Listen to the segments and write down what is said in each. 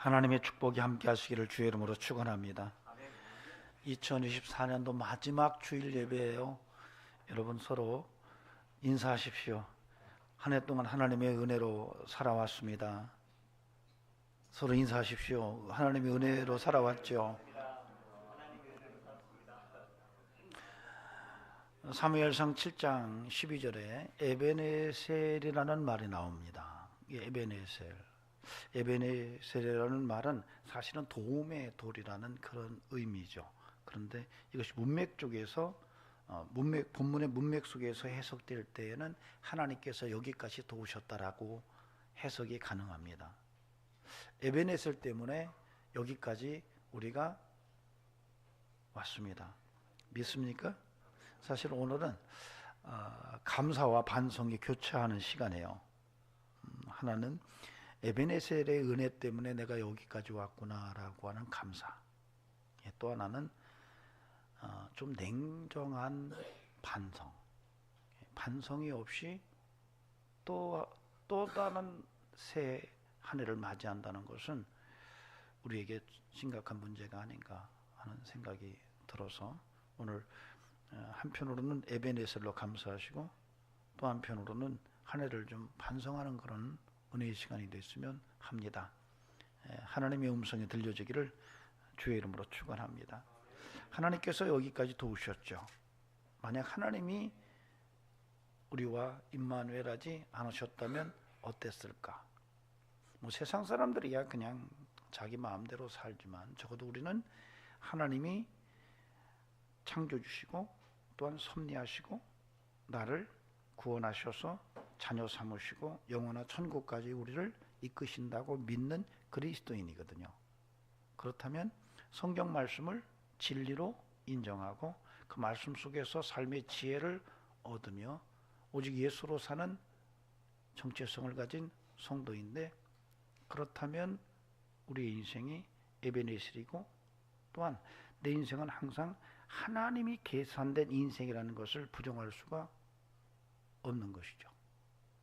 하나님의 축복이 함께 하시기를 주의 이름으로 축원합니다. 2024년도 마지막 주일 예배예요. 여러분 서로 인사하십시오. 한 해 동안 하나님의 은혜로 살아왔습니다. 서로 인사하십시오. 하나님의 은혜로 살아왔죠. 사무엘상 7장 12절에 에베네셀이라는 말이 나옵니다. 에베네셀이라는 말은 사실은 도움의 돌이라는 그런 의미죠. 그런데 이것이 문맥 쪽에서 본문의 문맥 속에서 해석될 때에는 하나님께서 여기까지 도우셨다라고 해석이 가능합니다. 에베네셀 때문에 여기까지 우리가 왔습니다. 믿습니까? 사실 오늘은 감사와 반성이 교차하는 시간이에요. 하나는 에베네셀의 은혜 때문에 내가 여기까지 왔구나라고 하는 감사. 또 하나는 좀 냉정한 반성. 반성이 없이 또 다른 새 한 해를 맞이한다는 것은 우리에게 심각한 문제가 아닌가 하는 생각이 들어서 오늘 한편으로는 에베네셀로 감사하시고 또 한편으로는 한 해를 좀 반성하는 그런 은혜의 시간이 됐으면 합니다. 하나님의 음성이 들려지기를 주의 이름으로 축원합니다. 하나님께서 여기까지 도우셨죠. 만약 하나님이 우리와 임마누엘하지 않으셨다면 어땠을까? 세상 사람들이야 그냥 자기 마음대로 살지만 적어도 우리는 하나님이 창조주시고 또한 섭리하시고 나를 구원하셔서 자녀 삼으시고 영원한 천국까지 우리를 이끄신다고 믿는 그리스도인이거든요. 그렇다면 성경 말씀을 진리로 인정하고 그 말씀 속에서 삶의 지혜를 얻으며 오직 예수로 사는 정체성을 가진 성도인데, 그렇다면 우리의 인생이 에베네셀이고 또한 내 인생은 항상 하나님이 계산된 인생이라는 것을 부정할 수가 없는 것이죠.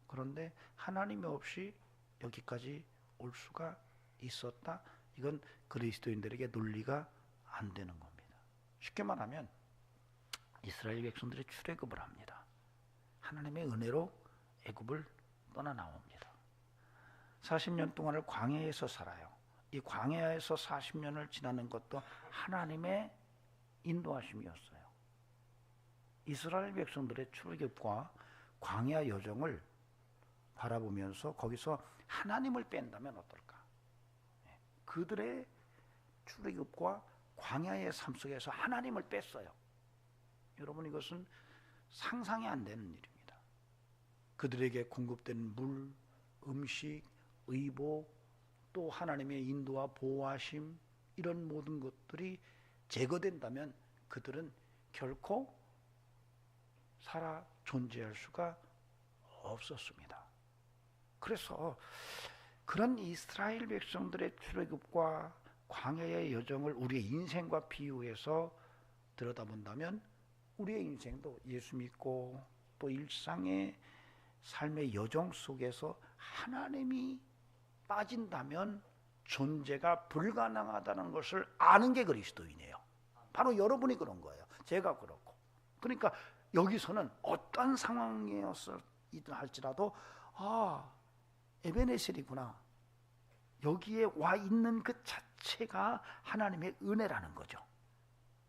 그런데 하나님이 없이 여기까지 올 수가 있었다? 이건 그리스도인들에게 논리가 안 되는 겁니다. 쉽게 말하면 이스라엘 백성들이 출애굽을 합니다. 하나님의 은혜로 애굽을 떠나 나옵니다. 40년 동안을 광야에서 살아요. 이 광야에서 40년을 지나는 것도 하나님의 인도하심이었어요. 이스라엘 백성들의 출애굽과 광야 여정을 바라보면서 거기서 하나님을 뺀다면 어떨까? 그들의 출애굽과 광야의 삶 속에서 하나님을 뺐어요. 여러분, 이것은 상상이 안 되는 일입니다. 그들에게 공급된 물, 음식, 의복, 또 하나님의 인도와 보호하심, 이런 모든 것들이 제거된다면 그들은 결코 살아 존재할 수가 없었습니다. 그래서 그런 이스라엘 백성들의 출애굽과 광야의 여정을 우리의 인생과 비유해서 들여다본다면 우리의 인생도 예수 믿고 또 일상의 삶의 여정 속에서 하나님이 빠진다면 존재가 불가능하다는 것을 아는 게 그리스도인이에요. 바로 여러분이 그런 거예요. 제가 그렇고. 그러니까 여기서는 어떤 상황이었든 할지라도 에베네셀이구나. 여기에 와 있는 그 자체가 하나님의 은혜라는 거죠.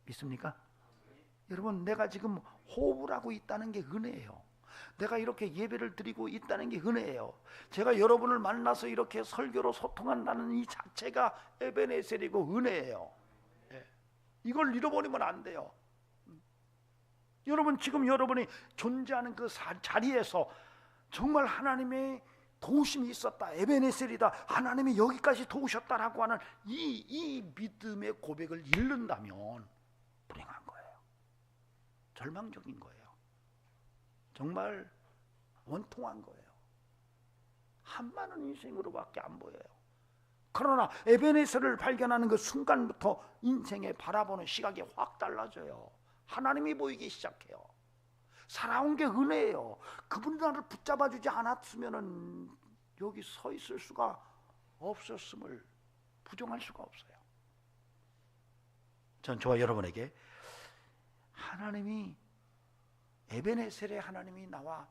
믿습니까? 여러분, 내가 지금 호흡을 하고 있다는 게 은혜예요. 내가 이렇게 예배를 드리고 있다는 게 은혜예요. 제가 여러분을 만나서 이렇게 설교로 소통한다는 이 자체가 에베네셀이고 은혜예요. 이걸 잃어버리면 안 돼요. 여러분, 지금 여러분이 존재하는 그 자리에서 정말 하나님의 도우심이 있었다, 에베네셀이다, 하나님이 여기까지 도우셨다라고 하는 이 믿음의 고백을 잃는다면 불행한 거예요. 절망적인 거예요. 정말 원통한 거예요. 한많은 인생으로밖에 안 보여요. 그러나 에베네셀을 발견하는 그 순간부터 인생에 바라보는 시각이 확 달라져요. 하나님이 보이기 시작해요. 살아온 게 은혜예요. 그분이 나를 붙잡아주지 않았으면 여기 서 있을 수가 없었음을 부정할 수가 없어요. 전 저와 여러분에게 하나님이 에베네셀의 하나님이 나와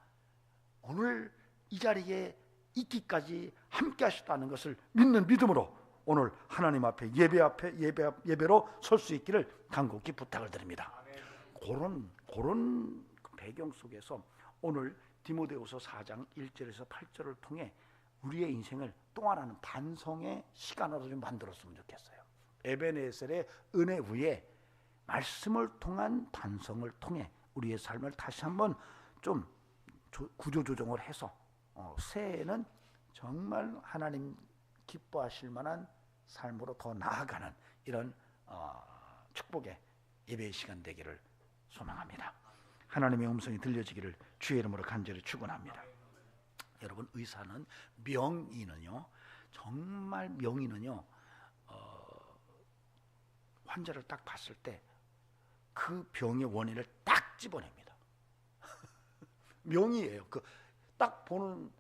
오늘 이 자리에 있기까지 함께 하셨다는 것을 믿는 믿음으로 오늘 하나님 앞에 예배로 설 수 있기를 간곡히 부탁을 드립니다. 그런 배경 속에서 오늘 디모데후서 4장 1절에서 8절을 통해 우리의 인생을 또 하나는 반성의 시간으로 좀 만들었으면 좋겠어요. 에베네셀의 은혜 위에 말씀을 통한 반성을 통해 우리의 삶을 다시 한번 좀 구조조정을 해서 새해에는 정말 하나님 기뻐하실 만한 삶으로 더 나아가는 이런 축복의 예배의 시간 되기를 소망합니다. 하나님의 음성이 들려지기를 주의 이름으로 간절히 축원합니다. 여러분, 의사는 명의는요, 정말 명의는요, 환자를 딱 봤을 때 그 병의 원인을 딱 집어냅니다. 명의예요. 그 딱 보는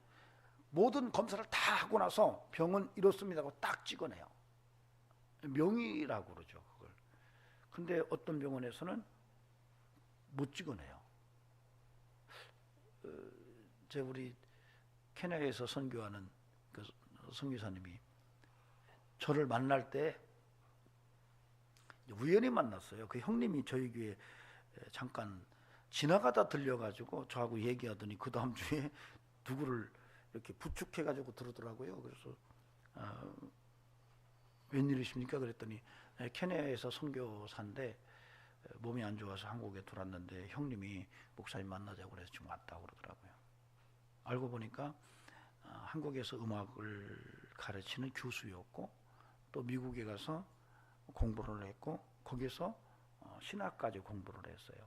모든 검사를 다 하고 나서 병은 이렇습니다 하고 딱 찍어내요. 명의라고 그러죠, 그걸. 근데 어떤 병원에서는 못 찍어내요. 제 우리 케냐에서 선교하는 그 선교사님이 저를 만날 때 우연히 만났어요. 그 형님이 저희 교회 잠깐 지나가다 들려가지고 저하고 얘기하더니 그 다음 주에 누구를 이렇게 부축해가지고 들어더라고요. 그래서 웬일이십니까? 그랬더니 케냐에서 선교사인데 몸이 안 좋아서 한국에 들어왔는데 형님이 목사님 만나자고 그래서 지금 왔다고 그러더라고요. 알고 보니까 한국에서 음악을 가르치는 교수였고 또 미국에 가서 공부를 했고 거기서 신학까지 공부를 했어요.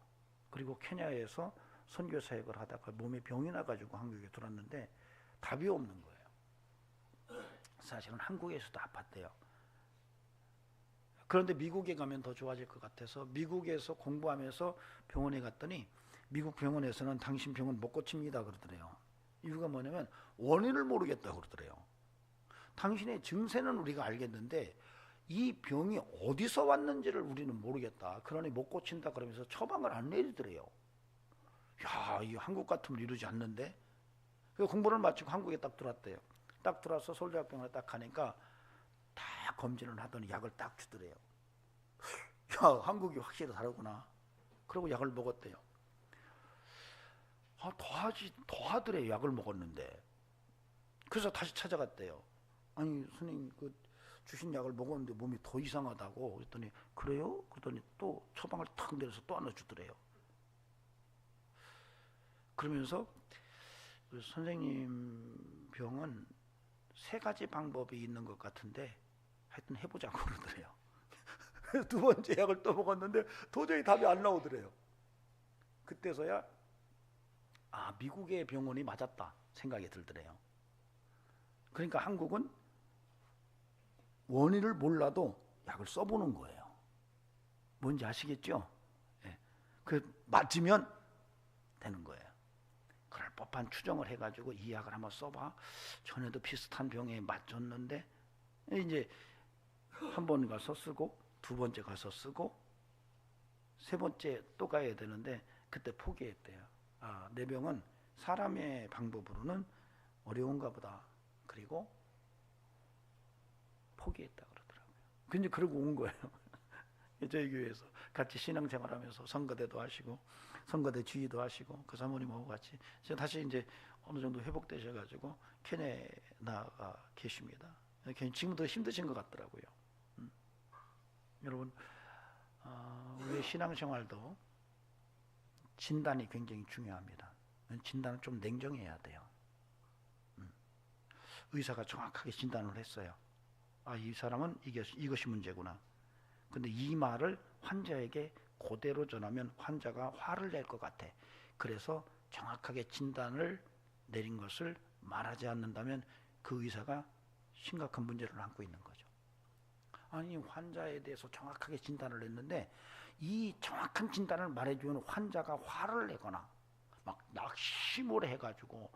그리고 케냐에서 선교 사역을 하다가 몸에 병이 나가지고 한국에 들어왔는데 답이 없는 거예요. 사실은 한국에서도 아팠대요. 그런데 미국에 가면 더 좋아질 것 같아서 미국에서 공부하면서 병원에 갔더니 미국 병원에서는 당신 병은 못 고칩니다 그러더래요. 이유가 뭐냐면 원인을 모르겠다고 그러더래요. 당신의 증세는 우리가 알겠는데 이 병이 어디서 왔는지를 우리는 모르겠다. 그러니 못 고친다 그러면서 처방을 안 내리더래요. 야, 이 한국 같으면 이러지 않는데. 그래서 공부를 마치고 한국에 딱 들어왔대요. 딱 들어와서 서울대학병원에 딱 가니까 다 검진을 하더니 약을 딱 주더래요. 야, 한국이 확실히 다르구나. 그리고 약을 먹었대요. 더 하더래요. 약을 먹었는데. 그래서 다시 찾아갔대요. 아니 선생님 그 주신 약을 먹었는데 몸이 더 이상하다고 그랬더니 그래요? 그랬더니 또 처방을 탁 내려서 또 하나 주더래요. 그러면서 선생님 병은 3가지 방법이 있는 것 같은데 하여튼 해보자고 그러더래요. 두 번째 약을 또 먹었는데 도저히 답이 안 나오더래요. 그때서야 미국의 병원이 맞았다 생각이 들더래요. 그러니까 한국은 원인을 몰라도 약을 써보는 거예요. 뭔지 아시겠죠? 예. 그 맞으면 되는 거예요. 그럴 법한 추정을 해가지고 이 약을 한번 써봐. 전에도 비슷한 병에 맞췄는데 이제 한 번 가서 쓰고 2번째 가서 쓰고 3번째 또 가야 되는데 그때 포기했대요. 내 병은 사람의 방법으로는 어려운가 보다. 그리고 포기했다 그러더라고요. 근데 그러고 온 거예요. 저희 교회에서 같이 신앙생활하면서 선거대도 하시고 선거대 지휘도 하시고 그 사모님하고 같이 다시 이제 어느 정도 회복되셔가지고 케냐에 나가 계십니다. 지금도 힘드신 것 같더라고요. 여러분, 우리의 신앙생활도 진단이 굉장히 중요합니다. 진단을 좀 냉정해야 돼요. 의사가 정확하게 진단을 했어요. 이 사람은 이것이 문제구나. 근데 이 말을 환자에게 그대로 전하면 환자가 화를 낼 것 같아. 그래서 정확하게 진단을 내린 것을 말하지 않는다면 그 의사가 심각한 문제를 안고 있는 거죠. 아니 환자에 대해서 정확하게 진단을 했는데 이 정확한 진단을 말해주면 환자가 화를 내거나 막 낙심을 해가지고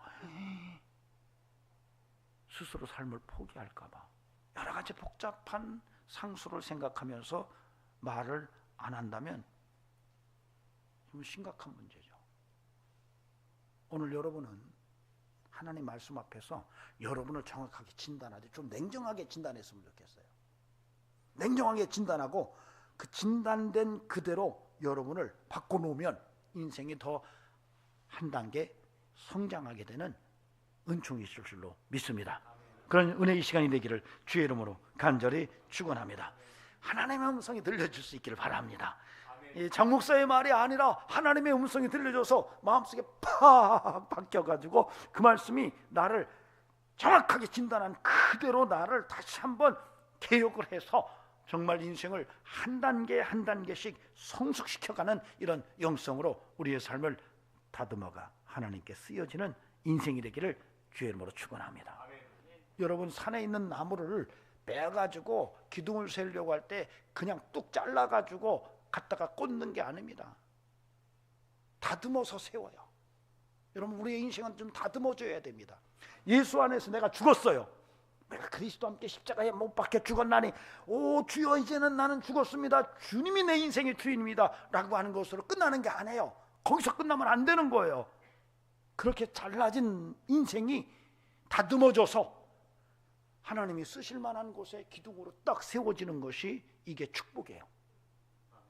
스스로 삶을 포기할까 봐 여러 가지 복잡한 상수를 생각하면서 말을 안 한다면 좀 심각한 문제죠. 오늘 여러분은 하나님 말씀 앞에서 여러분을 정확하게 진단하지, 좀 냉정하게 진단했으면 좋겠어요. 냉정하게 진단하고 그 진단된 그대로 여러분을 바꿔놓으면 인생이 더 한 단계 성장하게 되는 은총이 있을 줄로 믿습니다. 그런 은혜의 시간이 되기를 주의 이름으로 간절히 축원합니다. 하나님의 음성이 들려줄 수 있기를 바랍니다. 장 목사의 말이 아니라 하나님의 음성이 들려줘서 마음속에 팍 박혀가지고 그 말씀이 나를 정확하게 진단한 그대로 나를 다시 한번 개혁을 해서 정말 인생을 한 단계 한 단계씩 성숙시켜가는 이런 영성으로 우리의 삶을 다듬어가 하나님께 쓰여지는 인생이 되기를 주의 이름으로 축원합니다. 여러분, 산에 있는 나무를 빼가지고 기둥을 세우려고 할 때 그냥 뚝 잘라가지고 갖다가 꽂는 게 아닙니다. 다듬어서 세워요. 여러분, 우리의 인생은 좀 다듬어져야 됩니다. 예수 안에서 내가 죽었어요. 내가 그리스도와 함께 십자가에 못 박혀 죽었나니 오 주여 이제는 나는 죽었습니다. 주님이 내 인생의 주인입니다 라고 하는 것으로 끝나는 게 아니에요. 거기서 끝나면 안 되는 거예요. 그렇게 잘라진 인생이 다듬어져서 하나님이 쓰실 만한 곳에 기둥으로 딱 세워지는 것이 이게 축복이에요.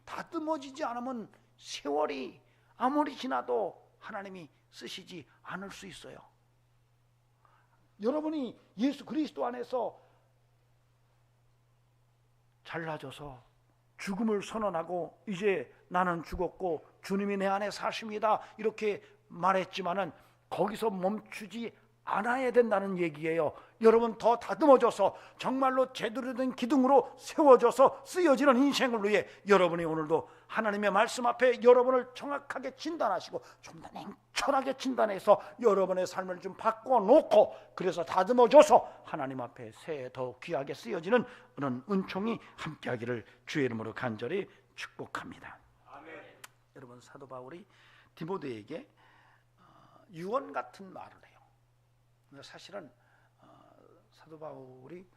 다듬어지지 않으면 세월이 아무리 지나도 하나님이 쓰시지 않을 수 있어요. 여러분이 예수 그리스도 안에서 잘라져서 죽음을 선언하고 이제 나는 죽었고 주님이 내 안에 사십니다 이렇게 말했지만은 거기서 멈추지 않아야 된다는 얘기예요. 여러분, 더 다듬어져서 정말로 제대로 된 기둥으로 세워져서 쓰여지는 인생을 위해 여러분이 오늘도 하나님의 말씀 앞에 여러분을 정확하게 진단하시고 좀 더 냉철하게 진단해서 여러분의 삶을 좀 바꿔놓고 그래서 다듬어져서 하나님 앞에 새해 더 귀하게 쓰여지는 그런 은총이 함께하기를 주의 이름으로 간절히 축복합니다. 아멘. 여러분, 사도 바울이 디모데에게 유언 같은 말을 해요. 사실은 사도 바울이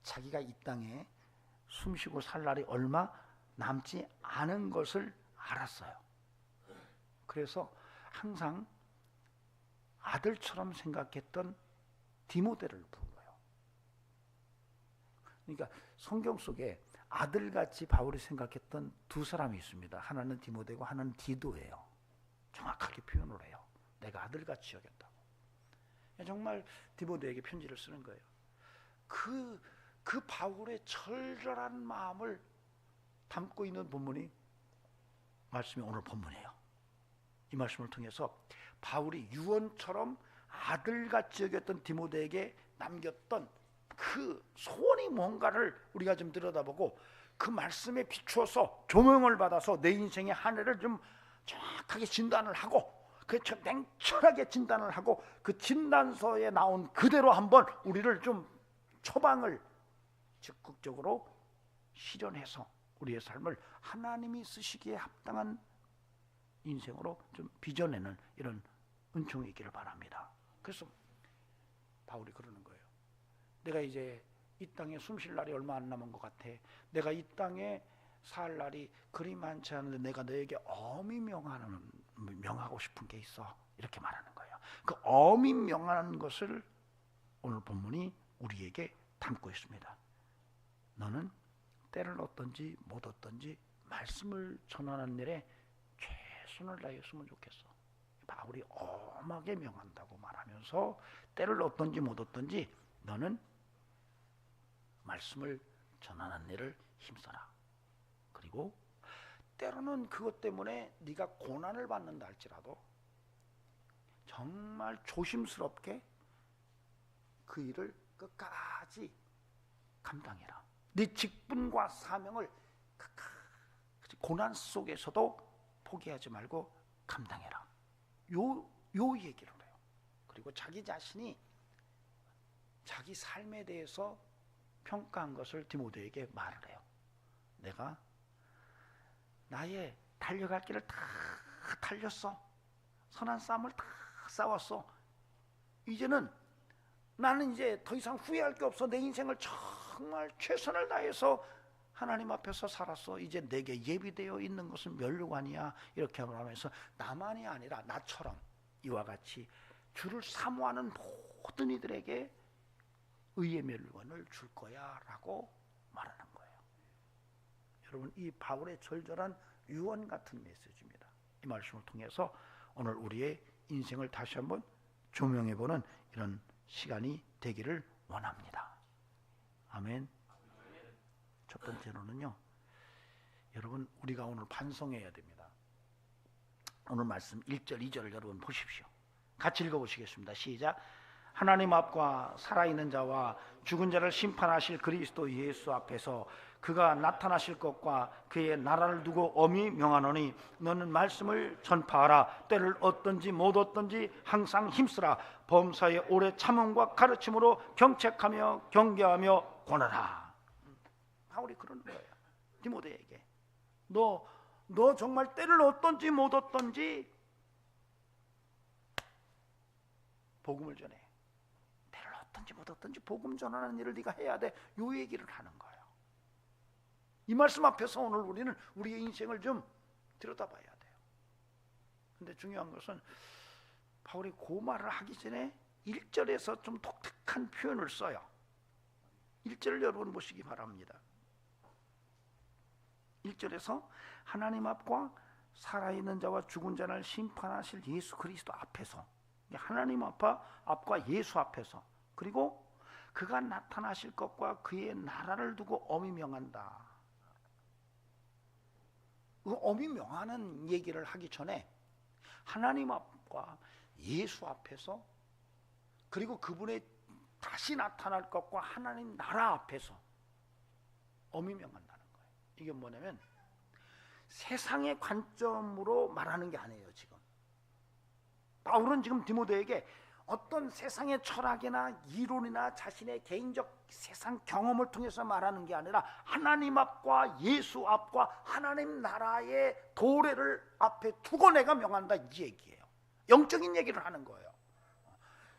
자기가 이 땅에 숨쉬고 살 날이 얼마 남지 않은 것을 알았어요. 그래서 항상 아들처럼 생각했던 디모데를 불러요. 그러니까 성경 속에 아들같이 바울이 생각했던 두 사람이 있습니다. 하나는 디모데고 하나는 디도예요. 정확하게 표현을 해요. 내가 아들같이 여겼다고. 정말 디모데에게 편지를 쓰는 거예요. 그 바울의 절절한 마음을 담고 있는 본문이 말씀이 오늘 본문이에요. 이 말씀을 통해서 바울이 유언처럼 아들같이 여겼던 디모데에게 남겼던 그 소원이 뭔가를 우리가 좀 들여다보고 그 말씀에 비추어서 조명을 받아서 내 인생의 한 해를 좀 정확하게 진단을 하고 그렇죠. 냉철하게 진단을 하고 그 진단서에 나온 그대로 한번 우리를 좀 처방을 적극적으로 실현해서 우리의 삶을 하나님이 쓰시기에 합당한 인생으로 좀 빚어내는 이런 은총이 있기를 바랍니다. 그래서 바울이 그러는 거예요. 내가 이제 이 땅에 숨쉴 날이 얼마 안 남은 것 같아. 내가 이 땅에 살 날이 그리 많지 않은데 내가 너에게 엄히 명하고 싶은 게 있어. 이렇게 말하는 거예요. 그 엄히 명하는 것을 오늘 본문이 우리에게 담고 있습니다. 너는 때를 얻든지 못 얻든지 말씀을 전하는 일에 최선을 다했으면 좋겠어. 바울이 엄하게 명한다고 말하면서 때를 얻든지 못 얻든지 너는 말씀을 전하는 일을 힘써라. 그리고 때로는 그것 때문에 네가 고난을 받는다 할지라도 정말 조심스럽게 그 일을 끝까지 감당해라. 네 직분과 사명을 끝까지 고난 속에서도 포기하지 말고 감당해라. 요 얘기를 해요. 그리고 자기 자신이 자기 삶에 대해서 평가한 것을 디모데에게 말을 해요. 내가 나의 달려갈 길을 다 달렸어. 선한 싸움을 다 싸웠어. 이제는 나는 이제 더 이상 후회할 게 없어. 내 인생을 정말 최선을 다해서 하나님 앞에서 살았어. 이제 내게 예비되어 있는 것은 면류관이야. 이렇게 말하면서 나만이 아니라 나처럼 이와 같이 주를 사모하는 모든 이들에게 의의 면류관을 줄 거야 라고 말하는 거예요. 여러분, 이 바울의 절절한 유언 같은 메시지입니다. 이 말씀을 통해서 오늘 우리의 인생을 다시 한번 조명해보는 이런 시간이 되기를 원합니다. 아멘. 첫 번째로는요, 여러분, 우리가 오늘 반성해야 됩니다. 오늘 말씀 1절 2절을 여러분 보십시오. 같이 읽어보시겠습니다. 시작. 하나님 앞과 살아있는 자와 죽은 자를 심판하실 그리스도 예수 앞에서 그가 나타나실 것과 그의 나라를 두고 엄히 명하노니 너는 말씀을 전파하라. 때를 얻든지 못 얻든지 항상 힘쓰라. 범사의 오래 참음과 가르침으로 경책하며 경계하며 권하라. 바울이 그러는 거예요. 디모데에게 너 정말 때를 얻든지 못 얻든지 복음을 전해. 때를 얻든지 못 얻든지 복음 전하는 일을 네가 해야 돼. 요 얘기를 하는 거예요. 이 말씀 앞에서 오늘 우리는 우리의 인생을 좀 들여다봐야 돼요. 근데 중요한 것은 바울이 그 말을 하기 전에 1절에서 좀 독특한 표현을 써요. 1절을 여러분 보시기 바랍니다. 1절에서 하나님 앞과 살아있는 자와 죽은 자를 심판하실 예수 그리스도 앞에서, 하나님 앞과 예수 앞에서, 그리고 그가 나타나실 것과 그의 나라를 두고 엄히 명한다. 그 엄히 명하는 얘기를 하기 전에 하나님 앞과 예수 앞에서, 그리고 그분의 다시 나타날 것과 하나님 나라 앞에서 엄히 명한다는 거예요. 이게 뭐냐면 세상의 관점으로 말하는 게 아니에요. 지금 바울은 지금 디모데에게 어떤 세상의 철학이나 이론이나 자신의 개인적 세상 경험을 통해서 말하는 게 아니라 하나님 앞과 예수 앞과 하나님 나라의 도래를 앞에 두고 내가 명한다, 이 얘기예요. 영적인 얘기를 하는 거예요.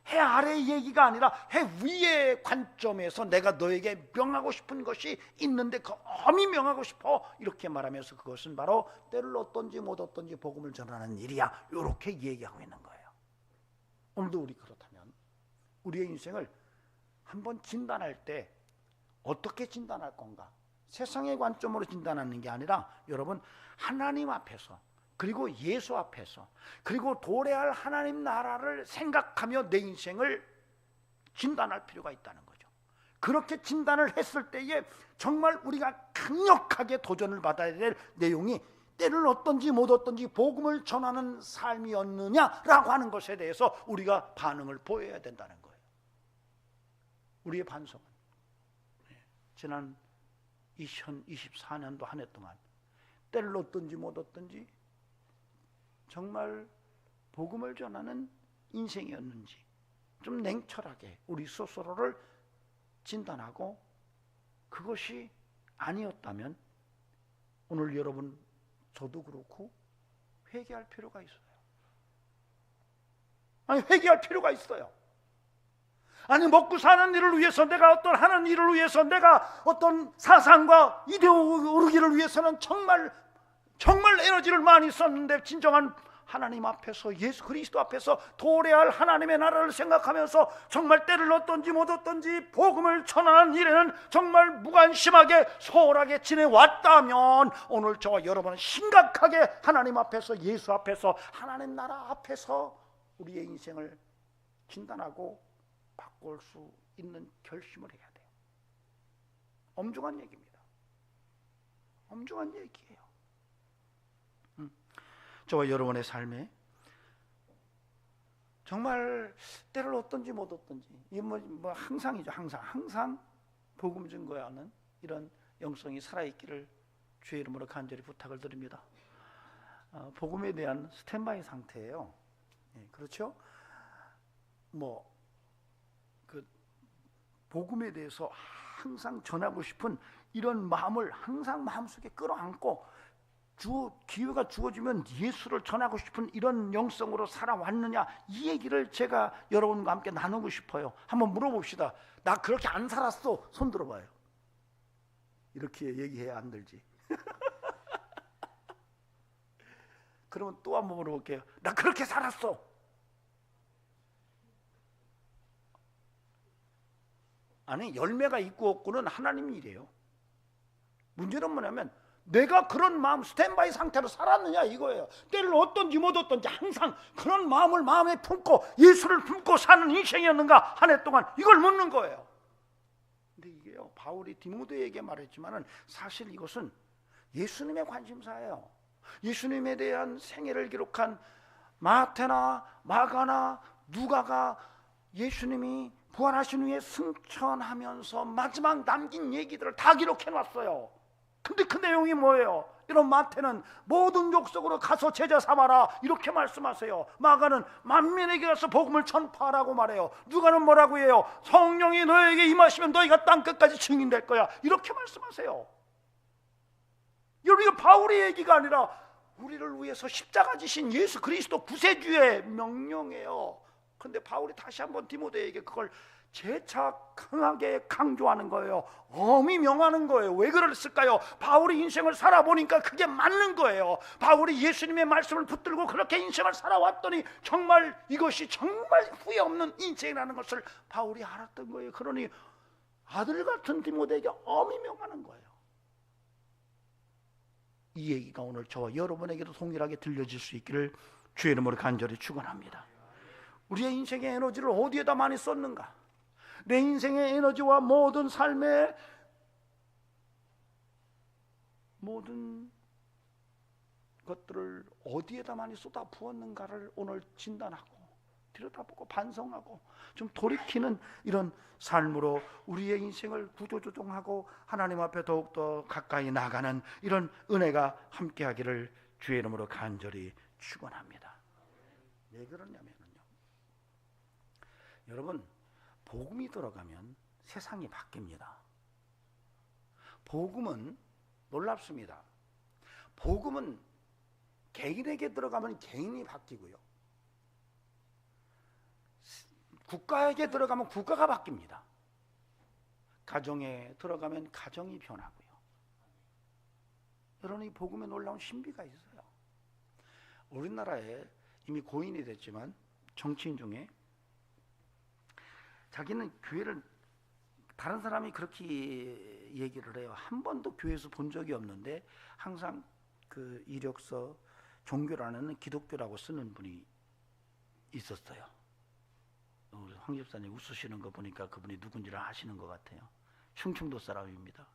해 아래의 얘기가 아니라 해 위의 관점에서 내가 너에게 명하고 싶은 것이 있는데 그 엄히 명하고 싶어, 이렇게 말하면서 그것은 바로 때를 얻든지 못 얻든지 복음을 전하는 일이야, 이렇게 얘기하고 있는 거예요. 오늘도 우리 그렇다면 우리의 인생을 한번 진단할 때 어떻게 진단할 건가? 세상의 관점으로 진단하는 게 아니라 여러분, 하나님 앞에서, 그리고 예수 앞에서, 그리고 도래할 하나님 나라를 생각하며 내 인생을 진단할 필요가 있다는 거죠. 그렇게 진단을 했을 때에 정말 우리가 강력하게 도전을 받아야 될 내용이 때를 얻든지 못 얻든지 복음을 전하는 삶이었느냐라고 하는 것에 대해서 우리가 반응을 보여야 된다는 거예요. 우리의 반성은 지난 2024년도 한 해 동안 때를 얻든지 못 얻든지 정말 복음을 전하는 인생이었는지 좀 냉철하게 우리 스스로를 진단하고, 그것이 아니었다면 오늘 여러분, 저도 그렇고 회개할 필요가 있어요. 아니, 회개할 필요가 있어요. 아니, 먹고 사는 일을 위해서, 내가 어떤 하는 일을 위해서, 내가 어떤 사상과 이데올로기를 위해서는 정말 에너지를 많이 썼는데 진정한 하나님 앞에서, 예수 그리스도 앞에서 도래할 하나님의 나라를 생각하면서 정말 때를 얻든지 못 얻든지 복음을 전하는 일에는 정말 무관심하게 소홀하게 지내왔다면 오늘 저와 여러분은 심각하게 하나님 앞에서, 예수 앞에서, 하나님 나라 앞에서 우리의 인생을 진단하고 바꿀 수 있는 결심을 해야 돼요. 엄중한 얘기입니다. 엄중한 얘기예요. 저와 여러분의 삶에 정말 때를 얻든지 못 얻든지, 이게 뭐 항상이죠. 항상 복음 증거하는 이런 영성이 살아있기를 주의 이름으로 간절히 부탁을 드립니다. 복음에 대한 스탠바이 상태예요. 그렇죠? 그 복음에 대해서 항상 전하고 싶은 이런 마음을 항상 마음속에 끌어안고, 기회가 주어지면 예수를 전하고 싶은 이런 영성으로 살아왔느냐, 이 얘기를 제가 여러분과 함께 나누고 싶어요. 한번 물어봅시다. 나 그렇게 안 살았어? 손 들어봐요. 이렇게 얘기해야 안 들지. 그러면 또 한번 물어볼게요. 나 그렇게 살았어. 아니, 열매가 있고 없고는 하나님 일이에요. 문제는 뭐냐면 내가 그런 마음, 스탠바이 상태로 살았느냐 이거예요. 때를 얻든지 못 얻든지 항상 그런 마음을 마음에 품고 예수를 품고 사는 인생이었는가, 한 해 동안 이걸 묻는 거예요. 근데 이게요, 바울이 디모데에게 말했지만은 사실 이것은 예수님의 관심사예요. 예수님에 대한 생애를 기록한 마태나 마가나 누가가 예수님이 부활하신 후에 승천하면서 마지막 남긴 얘기들을 다 기록해 놨어요. 근데 그 내용이 뭐예요? 이런 마태는 모든 족속으로 가서 제자 삼아라 이렇게 말씀하세요. 마가는 만민에게 가서 복음을 전파하라고 말해요. 누가는 뭐라고 해요? 성령이 너에게 임하시면 너희가 땅끝까지 증인될 거야 이렇게 말씀하세요. 여러분, 이거 바울의 얘기가 아니라 우리를 위해서 십자가 지신 예수 그리스도 구세주의 명령이에요. 그런데 바울이 다시 한번 디모데에게 그걸 재차 강하게 강조하는 거예요. 엄히 명하는 거예요. 왜 그랬을까요? 바울이 인생을 살아보니까 그게 맞는 거예요. 바울이 예수님의 말씀을 붙들고 그렇게 인생을 살아왔더니 정말 이것이 정말 후회 없는 인생이라는 것을 바울이 알았던 거예요. 그러니 아들 같은 디모데에게 엄히 명하는 거예요. 이 얘기가 오늘 저와 여러분에게도 동일하게 들려질 수 있기를 주의 이름으로 간절히 축원합니다. 우리의 인생의 에너지를 어디에다 많이 썼는가? 내 인생의 에너지와 모든 삶의 모든 것들을 어디에다 많이 쏟아 부었는가를 오늘 진단하고 들여다보고 반성하고 좀 돌이키는 이런 삶으로 우리의 인생을 구조조정하고 하나님 앞에 더욱더 가까이 나가는 이런 은혜가 함께하기를 주의 이름으로 간절히 축원합니다. 왜 그러냐면요, 여러분, 복음이 들어가면 세상이 바뀝니다. 복음은 놀랍습니다. 복음은 개인에게 들어가면 개인이 바뀌고요, 국가에게 들어가면 국가가 바뀝니다. 가정에 들어가면 가정이 변하고요. 여러분, 이 복음에 놀라운 신비가 있어요. 우리나라에 이미 고인이 됐지만 정치인 중에 자기는 교회를, 다른 사람이 그렇게 얘기를 해요. 한 번도 교회에서 본 적이 없는데 항상 그 이력서 종교라는 기독교라고 쓰는 분이 있었어요. 황 집사님 웃으시는 거 보니까 그분이 누군지를 아시는 것 같아요. 충청도 사람입니다.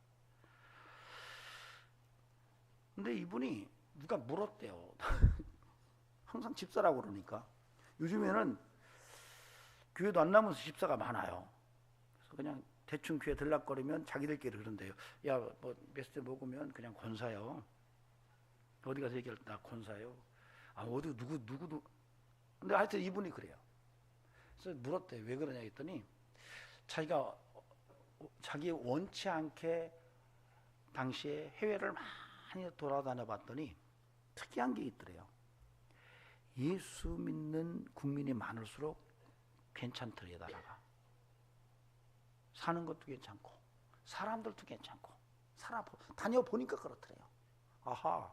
근데 이분이 누가 물었대요. 항상 집사라고 그러니까. 요즘에는 교회도 안 나오면서 집사가 많아요. 그래서 그냥 대충 교회 들락거리면 자기들끼리 그런대요. 야, 뭐 메시지 먹으면 그냥 권사요. 어디 가서 얘기할 때 나 권사요. 아, 어디 누구. 근데 하여튼 이분이 그래요. 그래서 물었대요. 왜 그러냐 했더니 자기 원치 않게 당시에 해외를 많이 돌아다녀 봤더니 특이한 게 있더래요. 예수 믿는 국민이 많을수록 괜찮더래다가 사는 것도 괜찮고 사람들도 괜찮고 다녀보니까 그렇더래요. 아하,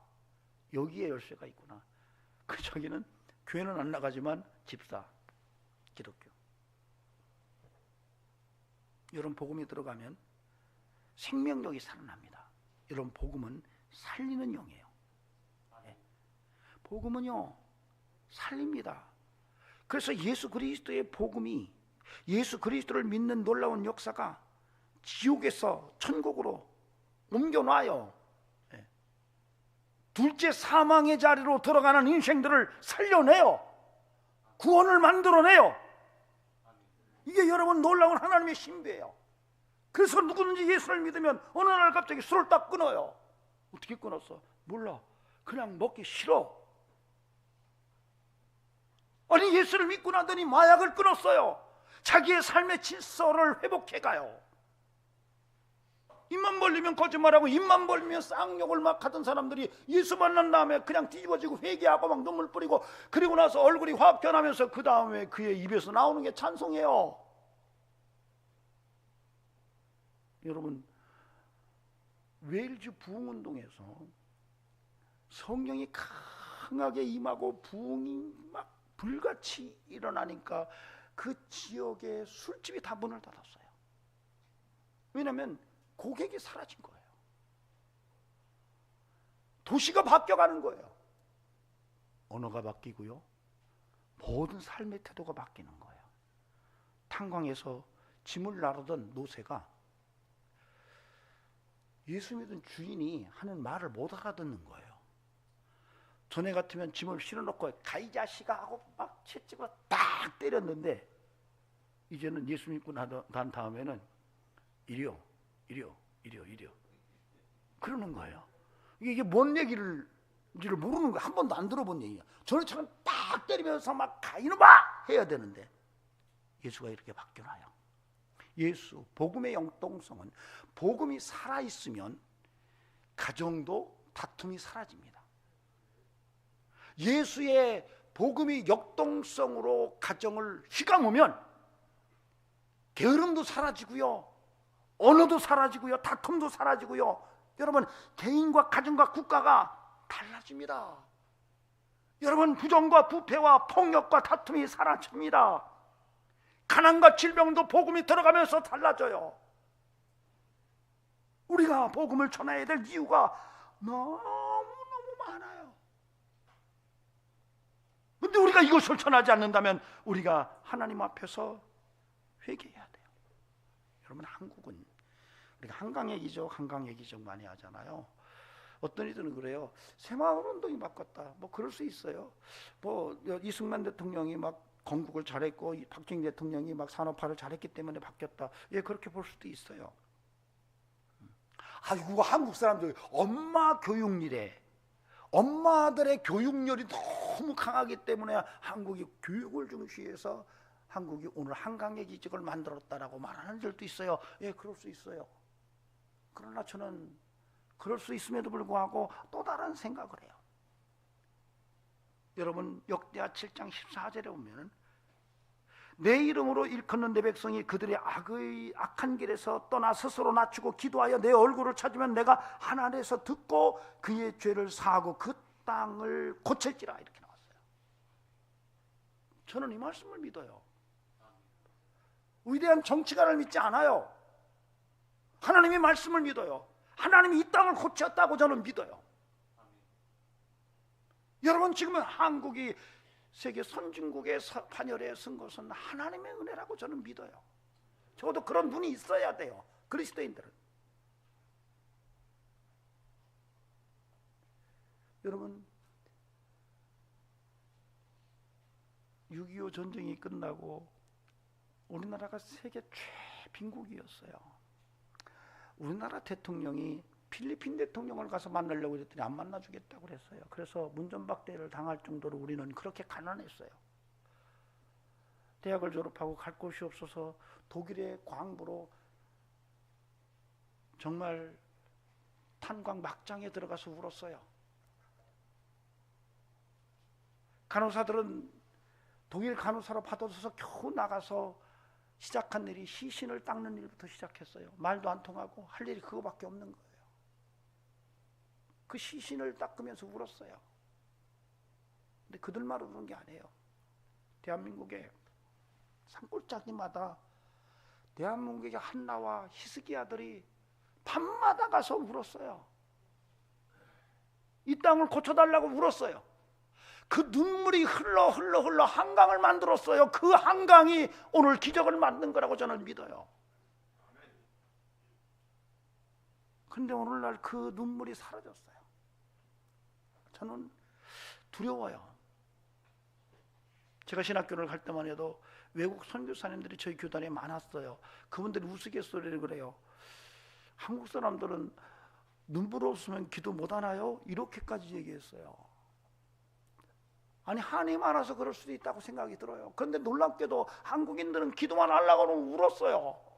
여기에 열쇠가 있구나. 그 자기는 교회는 안 나가지만 집사, 기독교. 이런 복음이 들어가면 생명력이 살아납니다. 이런 복음은 살리는 영이에요. 복음은요, 살립니다. 그래서 예수 그리스도의 복음이, 예수 그리스도를 믿는 놀라운 역사가 지옥에서 천국으로 옮겨놔요. 둘째 사망의 자리로 들어가는 인생들을 살려내요. 구원을 만들어내요. 이게 여러분 놀라운 하나님의 신비예요. 그래서 누구든지 예수를 믿으면 어느 날 갑자기 술을 딱 끊어요. 어떻게 끊었어? 몰라. 그냥 먹기 싫어. 아니, 예수를 믿고 나더니 마약을 끊었어요. 자기의 삶의 질서를 회복해가요. 입만 벌리면 거짓말하고 입만 벌리면 쌍욕을 막 하던 사람들이 예수 만난 다음에 그냥 뒤집어지고 회개하고 막 눈물 뿌리고, 그리고 나서 얼굴이 확 변하면서 그 다음에 그의 입에서 나오는 게 찬송이에요. 여러분, 웨일즈 부흥운동에서 성령이 강하게 임하고 부흥이 막 불같이 일어나니까 그 지역의 술집이 다 문을 닫았어요. 왜냐하면 고객이 사라진 거예요. 도시가 바뀌어가는 거예요. 언어가 바뀌고요, 모든 삶의 태도가 바뀌는 거예요. 탄광에서 짐을 나르던 노새가 예수 믿은 주인이 하는 말을 못 알아듣는 거예요. 전에 같으면 짐을 실어놓고 가이 자식아 하고 막 채찍으로 딱 때렸는데, 이제는 예수 믿고 난 다음에는 이리요 그러는 거예요. 이게 뭔 얘기를 모르는 거예요. 한 번도 안 들어본 얘기야. 저처럼 딱 때리면서 막 가이놈아 해야 되는데 예수가 이렇게 바뀌어놔요. 예수 복음의 영동성은 복음이 살아있으면 가정도 다툼이 사라집니다. 예수의 복음이 역동성으로 가정을 휘감으면 게으름도 사라지고요, 언어도 사라지고요, 다툼도 사라지고요. 여러분, 개인과 가정과 국가가 달라집니다. 여러분, 부정과 부패와 폭력과 다툼이 사라집니다. 가난과 질병도 복음이 들어가면서 달라져요. 우리가 복음을 전해야 될 이유가 너무너무 많아요. 근데 우리가 이것을 전하지 않는다면 우리가 하나님 앞에서 회개해야 돼요. 여러분, 한국은 우리가 한강의 기적 많이 하잖아요. 어떤 이들은 그래요. 새마을운동이 바꿨다. 뭐 그럴 수 있어요. 뭐 이승만 대통령이 막 건국을 잘했고 박정희 대통령이 막 산업화를 잘했기 때문에 바뀌었다. 예, 그렇게 볼 수도 있어요. 아이고, 한국 사람들 엄마 교육열에, 엄마들의 교육열이 너무 강하기 때문에 한국이 교육을 중시해서 한국이 오늘 한강의 기적을 만들었다라고 말하는 들도 있어요. 예, 그럴 수 있어요. 그러나 저는 그럴 수 있음에도 불구하고 또 다른 생각을 해요. 여러분, 역대하 7장 14절에 보면 내 이름으로 일컫는 내 백성이 그들의 악한 길에서 떠나 스스로 낮추고 기도하여 내 얼굴을 찾으면 내가 하늘에서 듣고 그의 죄를 사하고 그 땅을 고칠지라, 이렇게 나왔어요. 저는 이 말씀을 믿어요. 위대한 정치가를 믿지 않아요. 하나님의 말씀을 믿어요. 하나님이 이 땅을 고쳤다고 저는 믿어요. 여러분, 지금은 한국이 세계 선진국의 반열에 선 것은 하나님의 은혜라고 저는 믿어요. 적어도 그런 눈이 있어야 돼요, 그리스도인들은. 여러분, 6.25 전쟁이 끝나고 우리나라가 세계 최빈국이었어요. 우리나라 대통령이 필리핀 대통령을 가서 만나려고 했더니 안 만나주겠다고 그랬어요. 그래서 문전박대를 당할 정도로 우리는 그렇게 가난했어요. 대학을 졸업하고 갈 곳이 없어서 독일의 광부로 정말 탄광 막장에 들어가서 울었어요. 간호사들은 독일 간호사로 받아줘서 겨우 나가서 시작한 일이 시신을 닦는 일부터 시작했어요. 말도 안 통하고 할 일이 그거밖에 없는 거예요. 그 시신을 닦으면서 울었어요. 근데 그들만 우는 게 아니에요. 대한민국의 산골짜기마다 대한민국의 한나와 히스기야들이 밤마다 가서 울었어요. 이 땅을 고쳐달라고 울었어요. 그 눈물이 흘러 한강을 만들었어요. 그 한강이 오늘 기적을 만든 거라고 저는 믿어요. 근데 오늘날 그 눈물이 사라졌어요. 저는 두려워요. 제가 신학교를 갈 때만 해도 외국 선교사님들이 저희 교단에 많았어요. 그분들이 우스갯소리를 그래요. 한국 사람들은 눈물 없으면 기도 못하나요? 이렇게까지 얘기했어요. 아니, 하나님 알아서 그럴 수도 있다고 생각이 들어요. 그런데 놀랍게도 한국인들은 기도만 하려고 하면 울었어요.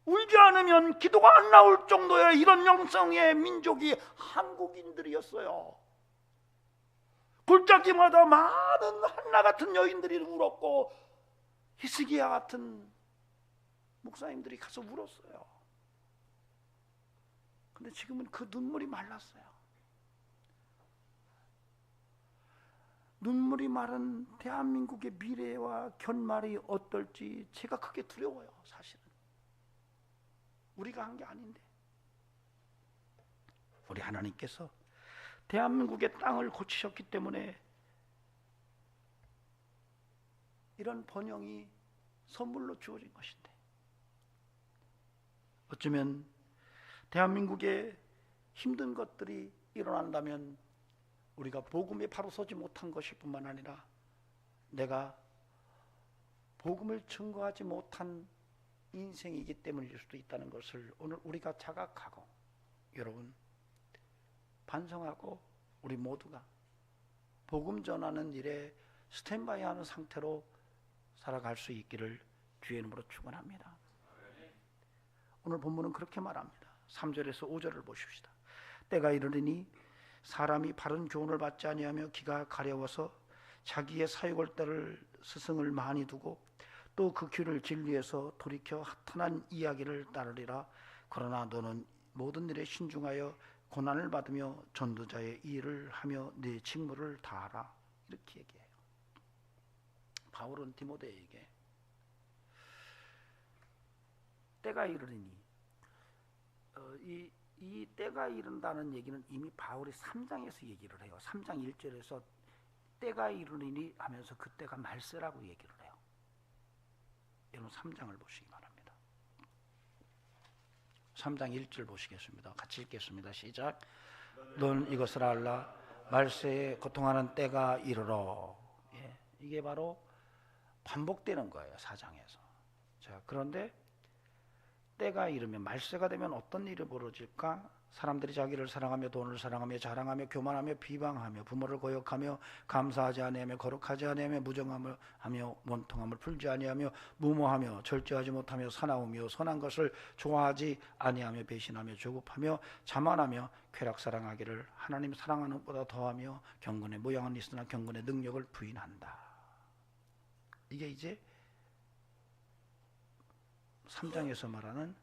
울지 않으면 기도가 안 나올 정도의 이런 영성의 민족이 한국인들이었어요. 골짜기마다 많은 한나 같은 여인들이 울었고 히스기야 같은 목사님들이 가서 울었어요. 근데 지금은 그 눈물이 말랐어요. 눈물이 마른 대한민국의 미래와 결말이 어떨지 제가 크게 두려워요. 사실은 우리가 한 게 아닌데, 우리 하나님께서 대한민국의 땅을 고치셨기 때문에 이런 번영이 선물로 주어진 것인데, 어쩌면 대한민국에 힘든 것들이 일어난다면 우리가 복음에 바로 서지 못한 것일 뿐만 아니라 내가 복음을 증거하지 못한 인생이기 때문일 수도 있다는 것을 오늘 우리가 자각하고, 여러분 반성하고 우리 모두가 복음 전하는 일에 스탠바이 하는 상태로 살아갈 수 있기를 주의 이름으로 축원합니다. 오늘 본문은 그렇게 말합니다. 3절에서 5절을 보십시다. 때가 이르리니 사람이 바른 교훈을 받지 아니하며 귀가 가려워서 자기의 사육을 따를 스승을 많이 두고 또 그 귀를 진리에서 돌이켜 허탄한 이야기를 따르리라. 그러나 너는 모든 일에 신중하여 고난을 받으며 전도자의 일을 하며 네 직무를 다하라. 이렇게 얘기해요. 바울은 디모데에게 때가 이르리니, 이 때가 이른다는 얘기는 이미 바울이 3장에서 얘기를 해요. 3장 1절에서 때가 이르리니 하면서 그 때가 말세라고 얘기를 해요. 여러분 3장을 보시기 바랍니다. 3장 1절 보시겠습니다. 같이 읽겠습니다. 시작. 넌 이것을 알라. 말세에 고통하는 때가 이르러. 예, 이게 바로 반복되는 거예요. 4장에서. 자, 그런데 때가 이르면, 말세가 되면 어떤 일이 벌어질까? 사람들이 자기를 사랑하며 돈을 사랑하며 자랑하며 교만하며 비방하며 부모를 거역하며 감사하지 아니하며 거룩하지 아니하며 무정함을 하며 원통함을 풀지 아니하며 무모하며 절제하지 못하며 사나우며 선한 것을 좋아하지 아니하며 배신하며 조급하며 자만하며 쾌락 사랑하기를 하나님 사랑하는 것보다 더하며 경건의 모양은 있으나 경건의 능력을 부인한다. 이게 이제 3장에서 말하는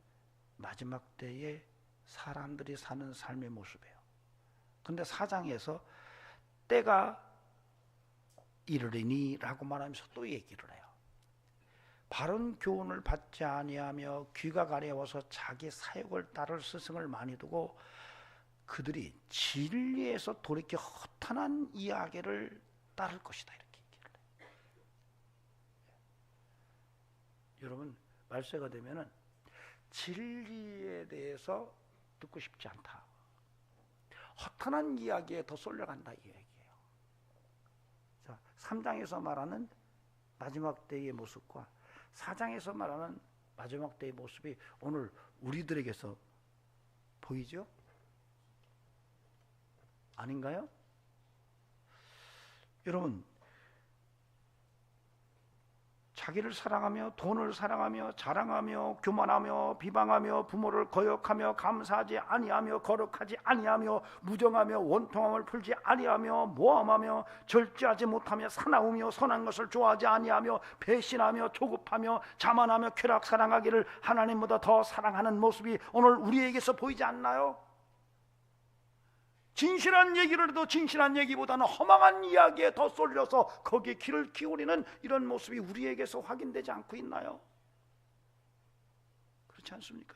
마지막 때에 사람들이 사는 삶의 모습이에요. 근데 4장에서 때가 이르리니 라고 말하면서 또 얘기를 해요. 바른 교훈을 받지 아니하며 귀가 가려워서 자기 사역을 따를 스승을 많이 두고 그들이 진리에서 돌이켜 허탄한 이야기를 따를 것이다. 이렇게 얘기를 해요. 여러분 말세가 되면은 진리에 대해서 듣고 싶지 않다. 허탄한 이야기에 더 쏠려간다 이 얘기예요. 자, 3장에서 말하는 마지막 때의 모습과 4장에서 말하는 마지막 때의 모습이 오늘 우리들에게서 보이죠? 아닌가요? 여러분, 자기를 사랑하며 돈을 사랑하며 자랑하며 교만하며 비방하며 부모를 거역하며 감사하지 아니하며 거룩하지 아니하며 무정하며 원통함을 풀지 아니하며 모함하며 절제하지 못하며 사나우며 선한 것을 좋아하지 아니하며 배신하며 조급하며 자만하며 쾌락 사랑하기를 하나님보다 더 사랑하는 모습이 오늘 우리에게서 보이지 않나요? 진실한 얘기를 해도 진실한 얘기보다는 허망한 이야기에 더 쏠려서 거기에 귀를 기울이는 이런 모습이 우리에게서 확인되지 않고 있나요? 그렇지 않습니까?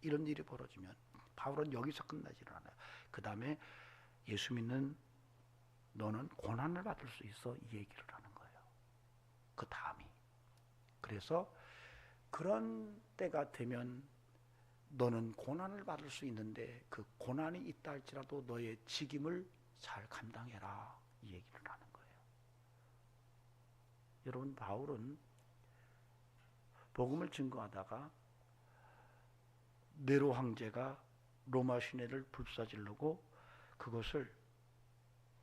이런 일이 벌어지면 바울은 여기서 끝나지를 않아요. 그 다음에 예수 믿는 너는 고난을 받을 수 있어, 이 얘기를 하는 거예요. 그 다음이. 그래서 그런 때가 되면 너는 고난을 받을 수 있는데 그 고난이 있다 할지라도 너의 직임을 잘 감당해라, 이 얘기를 하는 거예요. 여러분, 바울은 복음을 증거하다가 네로 황제가 로마 시내를 불사질르고 그것을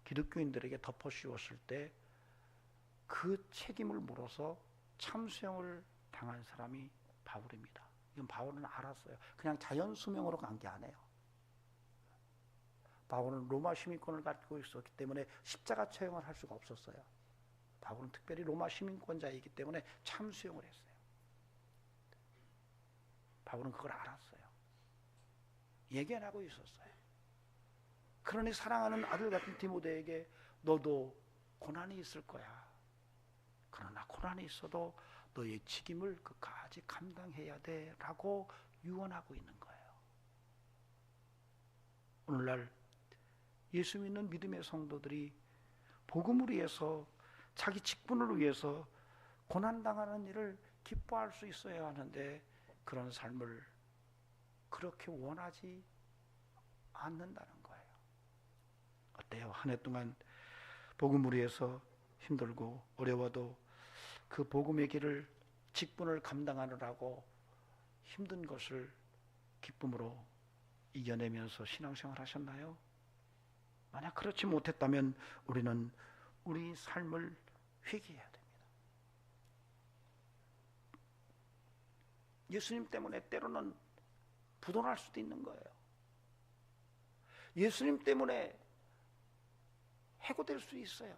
기독교인들에게 덮어씌웠을 때 그 책임을 물어서 참수형을 당한 사람이 바울입니다. 이건 바울은 알았어요. 그냥 자연 수명으로 간 게 아니에요. 바울은 로마 시민권을 가지고 있었기 때문에 십자가 처형을 할 수가 없었어요. 바울은 특별히 로마 시민권자이기 때문에 참수형을 했어요. 바울은 그걸 알았어요. 예견하고 있었어요. 그러니 사랑하는 아들 같은 디모데에게 너도 고난이 있을 거야. 그러나 고난이 있어도 너의 책임을 끝까지 감당해야 돼 라고 유언하고 있는 거예요. 오늘날 예수 믿는 믿음의 성도들이 복음을 위해서 자기 직분을 위해서 고난당하는 일을 기뻐할 수 있어야 하는데 그런 삶을 그렇게 원하지 않는다는 거예요. 어때요? 한 해 동안 복음을 위해서 힘들고 어려워도 그 복음의 길을 직분을 감당하느라고 힘든 것을 기쁨으로 이겨내면서 신앙생활 하셨나요? 만약 그렇지 못했다면 우리는 우리 삶을 회개해야 됩니다. 예수님 때문에 때로는 부도날 수도 있는 거예요. 예수님 때문에 해고될 수 있어요.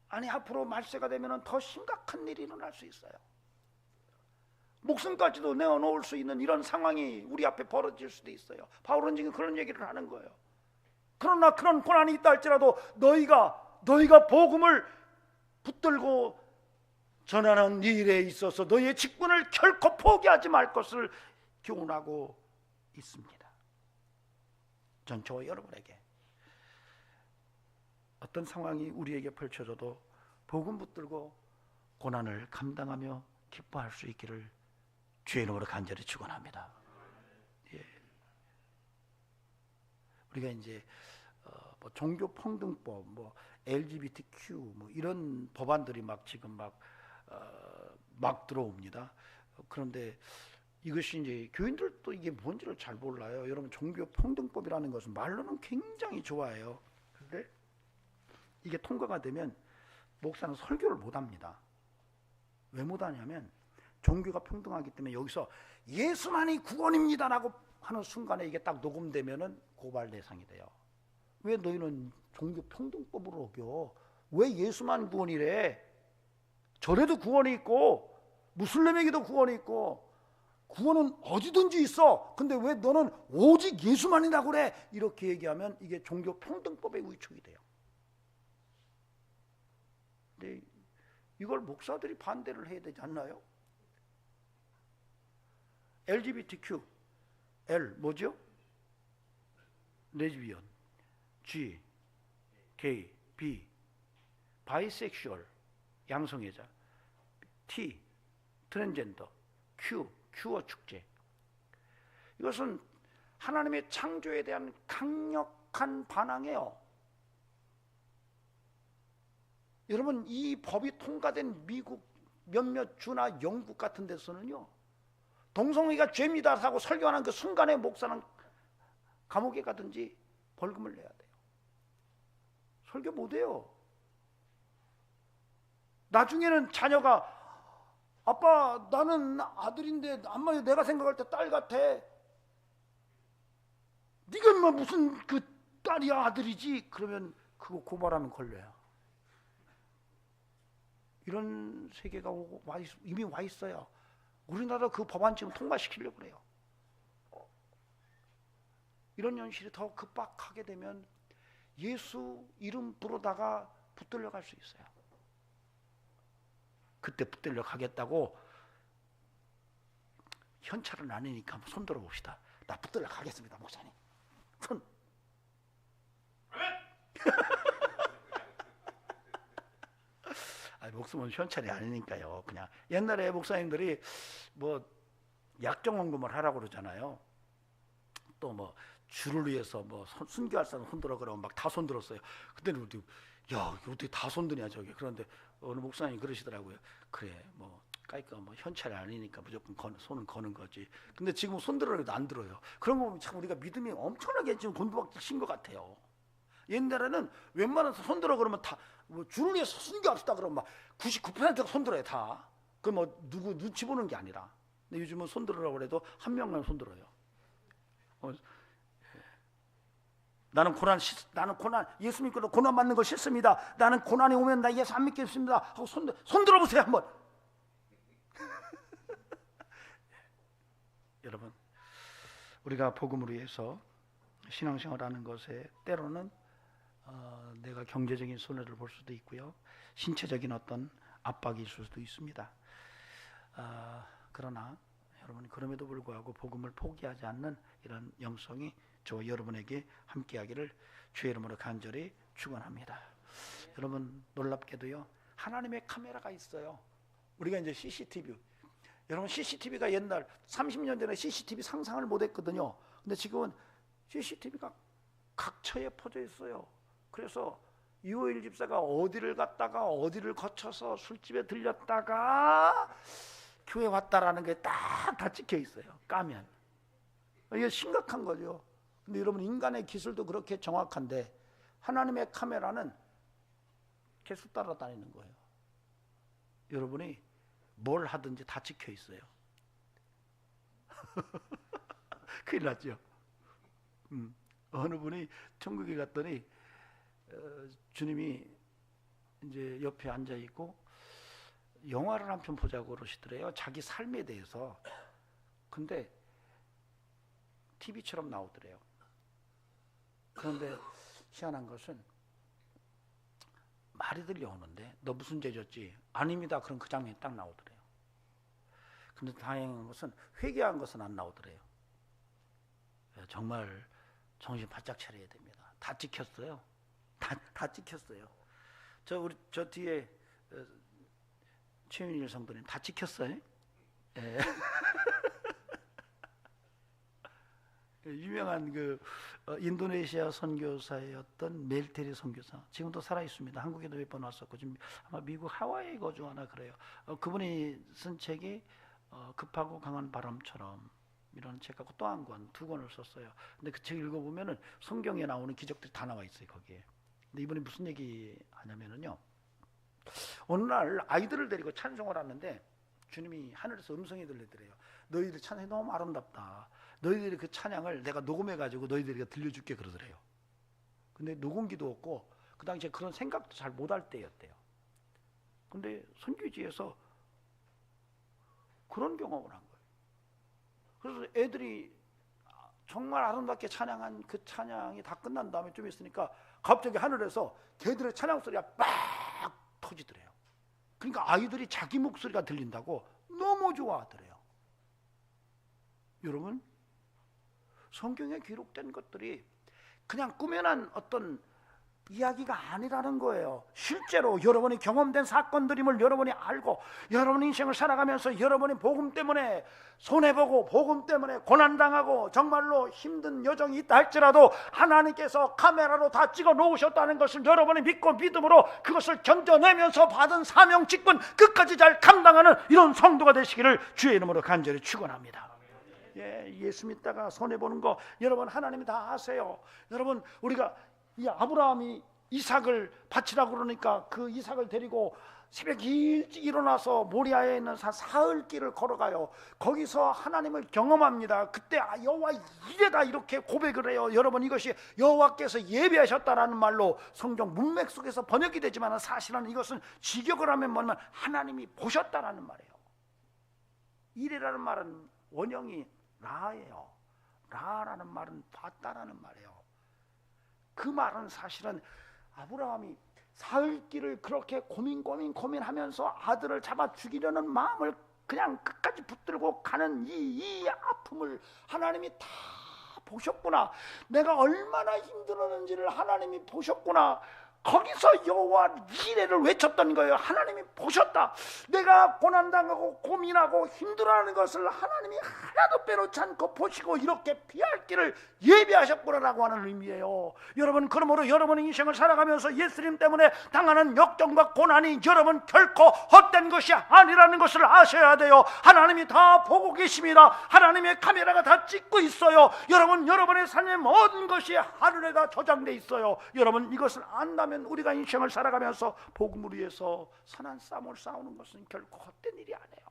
아니 앞으로 말세가 되면 더 심각한 일이 일어날 수 있어요. 목숨까지도 내어놓을 수 있는 이런 상황이 우리 앞에 벌어질 수도 있어요. 바울은 지금 그런 얘기를 하는 거예요. 그러나 그런 고난이 있다 할지라도 너희가 복음을 붙들고 전하는 일에 있어서 너희의 직분을 결코 포기하지 말 것을 교훈하고 있습니다. 전 저와 여러분에게 어떤 상황이 우리에게 펼쳐져도 복음 붙들고 고난을 감당하며 기뻐할 수 있기를 주의 이름으로 간절히 축원합니다. 예. 우리가 이제 뭐 종교 평등법, 뭐 LGBTQ 뭐 이런 법안들이 막 지금 막 들어옵니다. 그런데 이것이 이제 교인들도 이게 뭔지를 잘 몰라요. 여러분 종교 평등법이라는 것은 말로는 굉장히 좋아해요. 그런데 이게 통과가 되면 목사는 설교를 못 합니다. 왜 못 하냐면 종교가 평등하기 때문에 여기서 예수만이 구원입니다라고 하는 순간에 이게 딱 녹음되면은 고발 대상이 돼요. 왜 너희는 종교 평등법을 어겨? 왜 예수만 구원이래? 절에도 구원이 있고 무슬림에게도 구원이 있고 구원은 어디든지 있어. 근데 왜 너는 오직 예수만이라고 그래? 이렇게 얘기하면 이게 종교 평등법에 위축이 돼요. 근데 이걸 목사들이 반대를 해야 되지 않나요? LGBTQ, L 뭐죠? 레즈비언, G, 게이, B, 바이섹슈얼, 양성애자, T, 트랜스젠더, Q, 큐어 축제. 이것은 하나님의 창조에 대한 강력한 반항이에요. 여러분 이 법이 통과된 미국 몇몇 주나 영국 같은 데서는요 동성애가 죄입니다 하고 설교하는 그 순간에 목사는 감옥에 가든지 벌금을 내야 돼요. 설교 못해요. 나중에는 자녀가 아빠 나는 아들인데 엄마 내가 생각할 때 딸 같아. 네가 뭐 무슨 그 딸이야 아들이지? 그러면 그거 고발하면 걸려요. 이런 세계가 이미 와 있어요. 우리나라 그 법안 지금 통과시키려고 그래요. 이런 현실이 더 급박하게 되면 예수 이름 부르다가 붙들려 갈 수 있어요. 그때 붙들려 가겠다고 현찰은 아니니까 손 들어 봅시다. 나 붙들려 가겠습니다, 목사님. 손. 목숨은 현찰이 아니니까요. 그냥 옛날에 목사님들이 뭐 약정원금을 하라고 그러잖아요. 또 뭐 주를 위해서 뭐 순교할 사람 손들어 그러면 막 다 손들었어요. 그때는 야 어떻게 다 손드냐 저게. 그런데 어느 목사님이 그러시더라고요. 그래 뭐 까이까 뭐 현찰이 아니니까 무조건 손은 거는 거지. 근데 지금 손들어도 안 들어요. 그런 거 보면 참 우리가 믿음이 엄청나게 지금 곤두박질 것 같아요. 옛날에는 웬만해서 손들어 그러면 다 뭐 주를 위해서 순교합시다 그러면 막 99%가 손들어요 다. 그 뭐 누구 눈치 보는 게 아니라. 근데 요즘은 손들으라고 그래도 한 명만 손들어요. 나는 고난 예수 믿고 고난 받는 거 싫습니다. 나는 고난이 오면 나 예수 안 믿겠습니다. 하고 손 들어보세요 한번. 여러분 우리가 복음을 위해서 신앙생활하는 것에 때로는 내가 경제적인 손해를 볼 수도 있고요, 신체적인 어떤 압박이 있을 수도 있습니다. 그러나 여러분, 그럼에도 불구하고 복음을 포기하지 않는 이런 영성이 저와 여러분에게 함께하기를 주의 이름으로 간절히 축원합니다. 여러분, 놀랍게도요, 하나님의 카메라가 있어요. 우리가 이제 CCTV, 여러분 CCTV가 옛날 30년 전에 CCTV 상상을 못했거든요. 근데 지금은 CCTV가 각처에 퍼져 있어요. 그래서 유호일 집사가 어디를 갔다가 어디를 거쳐서 술집에 들렸다가 교회 왔다라는 게 딱 다 찍혀 있어요. 까면. 이게 심각한 거죠. 근데 여러분, 인간의 기술도 그렇게 정확한데 하나님의 카메라는 계속 따라다니는 거예요. 여러분이 뭘 하든지 다 찍혀 있어요. 큰일 났죠. 어느 분이 천국에 갔더니 주님이 이제 옆에 앉아 있고 영화를 한 편 보자고 그러시더래요. 자기 삶에 대해서. 근데 TV처럼 나오더래요. 그런데 희한한 것은 말이 들려오는데 너 무슨 죄 졌지? 아닙니다. 그럼 그 장면이 딱 나오더래요. 근데 다행한 것은 회개한 것은 안 나오더래요. 정말 정신 바짝 차려야 됩니다. 다 찍혔어요. 다 찍혔어요. 저 뒤에 최윤일 성도님 다 찍혔어요. 예. 유명한 그 인도네시아 선교사였던 멜테리 선교사, 지금도 살아 있습니다. 한국에도 몇 번 왔었고 지금 아마 미국 하와이 거주하나 그래요. 그분이 쓴 책이 급하고 강한 바람처럼 이런 책 갖고 또 한 권, 두 권을 썼어요. 근데 그 책 읽어보면은 성경에 나오는 기적들이 다 나와 있어요, 거기에. 근데 이분이 무슨 얘기 하냐면은요, 어느 날 아이들을 데리고 찬송을 하는데 주님이 하늘에서 음성이 들리더래요. 너희들 찬양이 너무 아름답다. 너희들이 그 찬양을 내가 녹음해가지고 너희들에게 들려줄게 그러더래요. 근데 녹음기도 없고 그 당시에 그런 생각도 잘 못할 때였대요. 근데 선교지에서 그런 경험을 한 거예요. 그래서 애들이 정말 아름답게 찬양한 그 찬양이 다 끝난 다음에 좀 있으니까 갑자기 하늘에서 걔들의 찬양 소리가 빡 터지더래요. 그러니까 아이들이 자기 목소리가 들린다고 너무 좋아하더래요. 여러분, 성경에 기록된 것들이 그냥 꾸며낸 어떤 이야기가 아니라는 거예요. 실제로 여러분이 경험된 사건들임을 여러분이 알고 여러분 인생을 살아가면서 여러분이 복음 때문에 손해보고 복음 때문에 고난당하고 정말로 힘든 여정이 있다 할지라도 하나님께서 카메라로 다 찍어 놓으셨다는 것을 여러분이 믿고 믿음으로 그것을 견뎌내면서 받은 사명 직분 끝까지 잘 감당하는 이런 성도가 되시기를 주의 이름으로 간절히 축원합니다. 예수 믿다가 손해보는 거 여러분 하나님이 다 아세요. 여러분, 우리가 이 아브라함이 이삭을 바치라고 그러니까 그 이삭을 데리고 새벽 일찍 일어나서 모리아에 있는 사흘 길을 걸어가요. 거기서 하나님을 경험합니다. 그때 여호와 이래다 이렇게 고백을 해요. 여러분, 이것이 여호와께서 예비하셨다라는 말로 성경 문맥 속에서 번역이 되지만 사실은 이것은 직역을 하면 뭐냐면 하나님이 보셨다라는 말이에요. 이래라는 말은 원형이 라예요. 라라는 말은 봤다라는 말이에요. 그 말은 사실은 아브라함이 사흘 길을 그렇게 고민하면서 아들을 잡아 죽이려는 마음을 그냥 끝까지 붙들고 가는 이 아픔을 하나님이 다 보셨구나. 내가 얼마나 힘들었는지를 하나님이 보셨구나. 거기서 여호와 이레를 외쳤던 거예요. 하나님이 보셨다. 내가 고난당하고 고민하고 힘들어하는 것을 하나님이 하나도 빼놓지 않고 보시고 이렇게 피할 길을 예비하셨구나라고 하는 의미예요. 여러분, 그러므로 여러분의 인생을 살아가면서 예수님 때문에 당하는 역경과 고난이 여러분 결코 헛된 것이 아니라는 것을 아셔야 돼요. 하나님이 다 보고 계십니다. 하나님의 카메라가 다 찍고 있어요. 여러분, 여러분의 삶의 모든 것이 하늘에 다 저장돼 있어요. 여러분, 이것을 안다면 우리가 인생을 살아가면서 복음을 위해서 선한 싸움을 싸우는 것은 결코 헛된 일이 아니에요.